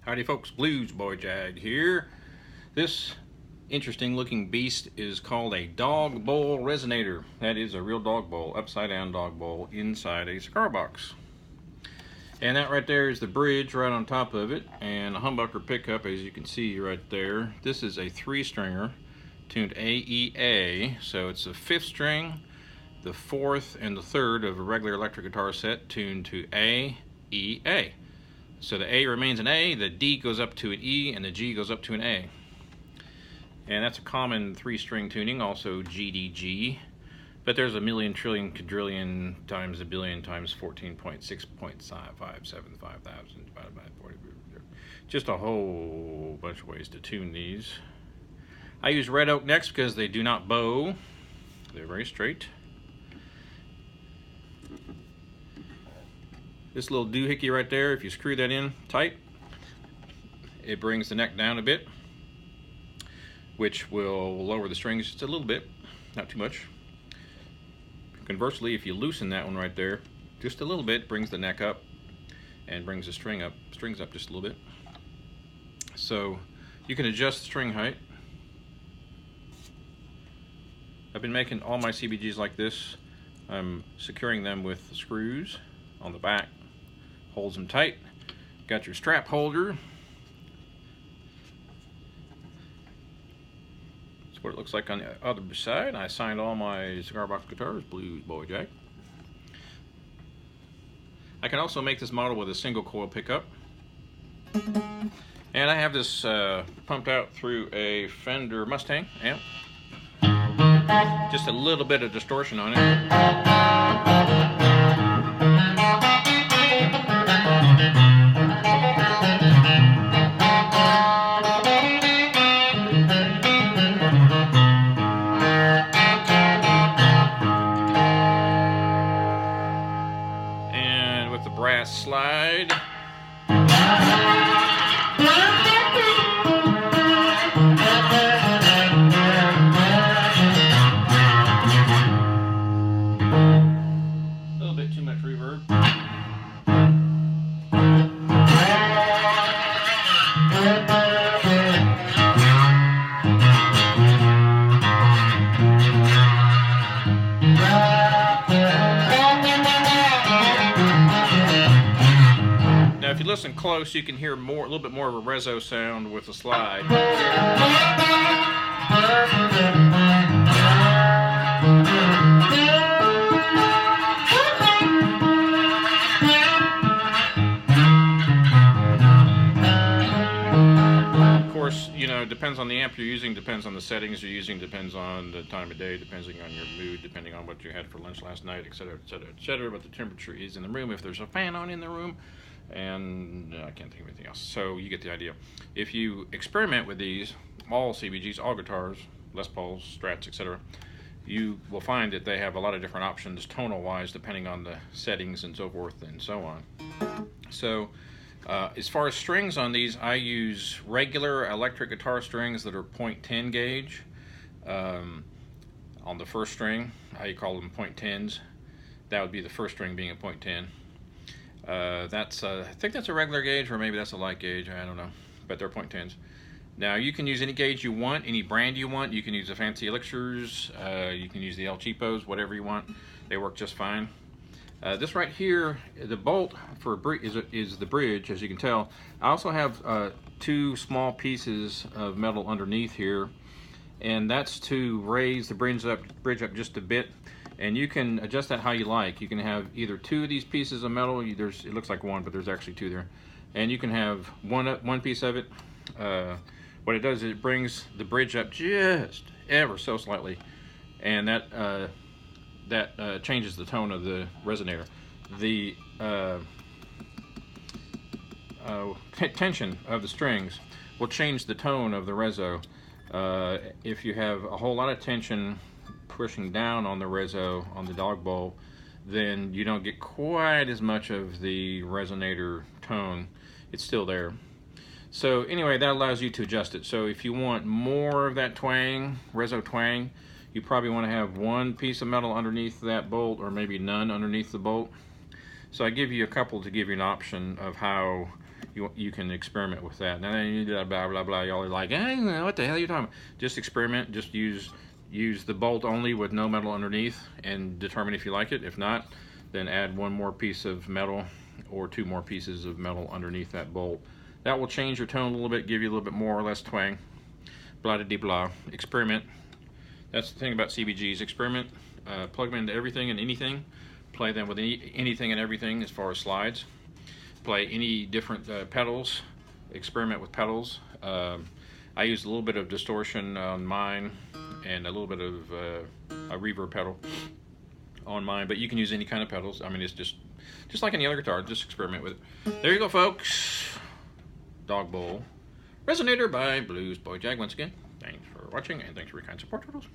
Howdy folks, Bluesboy Jag here. This interesting looking beast is called a Dogbowl resonator. That is a real Dogbowl, upside down Dogbowl inside a cigar box. And that right there is the bridge right on top of it, and a humbucker pickup, as you can see right there. This is a 3-stringer tuned A, E, A, so it's the 5th string, the 4th, and the 3rd of a regular electric guitar set tuned to A, E, A. So the A remains an A, the D goes up to an E, and the G goes up to an A. And that's a common 3-string tuning, also G, D, G. But there's a million, trillion, quadrillion times a billion times 14.6.557 thousand divided by 40. Just a whole bunch of ways to tune these. I use red oak necks because they do not bow. They're very straight. This little doohickey right there, if you screw that in tight, it brings the neck down a bit, which will lower the strings just a little bit, not too much. Conversely, if you loosen that one right there, just a little bit, brings the neck up and brings the strings up just a little bit. So you can adjust the string height. I've been making all my CBGs like this. I'm securing them with screws on the back. Holds them tight. Got your strap holder. That's what it looks like on the other side. I signed all my cigar box guitars, Bluesboy Jag. I can also make this model with a single coil pickup. And I have this pumped out through a Fender Mustang amp. Just a little bit of distortion on it. And with the brass slide. Now, if you listen close, you can hear a little bit more of a reso sound with the slide. Of course, you know, depends on the amp you're using, depends on the settings you're using, depends on the time of day, depending on your mood, depending on what you had for lunch last night, etc., etc., etc., what the temperature is in the room, if there's a fan on in the room, and I can't think of anything else. So you get the idea. If you experiment with these, all CBGs, all guitars, Les Pauls, Strats, etc., you will find that they have a lot of different options tonal-wise, depending on the settings and so forth and so on. So as far as strings on these, I use regular electric guitar strings that are 0.10 gauge. On the first string, I call them 0.10s. That would be the first string being a 0.10. I think that's a regular gauge, or maybe that's a light gauge, I don't know, but they're 0.10s. Now you can use any gauge you want, any brand you want. You can use the fancy elixirs, you can use the El Cheapos, whatever you want. They work just fine. This right here, the bolt for is the bridge, as you can tell. I also have 2 small pieces of metal underneath here, and that's to raise the bridge up just a bit. And you can adjust that how you like. You can have either 2 of these pieces of metal. It looks like 1, but there's actually 2 there. And you can have one piece of it. What it does is it brings the bridge up just ever so slightly, and that changes the tone of the resonator. The tension of the strings will change the tone of the reso. If you have a whole lot of tension pushing down on the reso, on the Dogbowl, then you don't get quite as much of the resonator tone. It's still there. So anyway, that allows you to adjust it. So if you want more of that twang, reso twang, you probably want to have 1 piece of metal underneath that bolt, or maybe none underneath the bolt. So I give you a couple to give you an option of how you can experiment with that. Now you do blah blah blah. Y'all are like, hey, what the hell are you talking about? Just experiment. Just use the bolt only with no metal underneath, and determine if you like it. If not, then add one more piece of metal or two more pieces of metal underneath that bolt. That will change your tone a little bit, give you a little bit more or less twang. Blah de blah. Experiment. That's the thing about CBGs. Experiment. Plug them into everything and anything. Play them with anything and everything as far as slides. Play any different pedals. Experiment with pedals. I used a little bit of distortion on mine and a little bit of a reverb pedal on mine, but you can use any kind of pedals. I mean, it's just like any other guitar. Just experiment with it. There you go, folks. Dogbowl Resonator by Bluesboy Jag. Once again, thanks for watching and thanks for your kind support, turtles.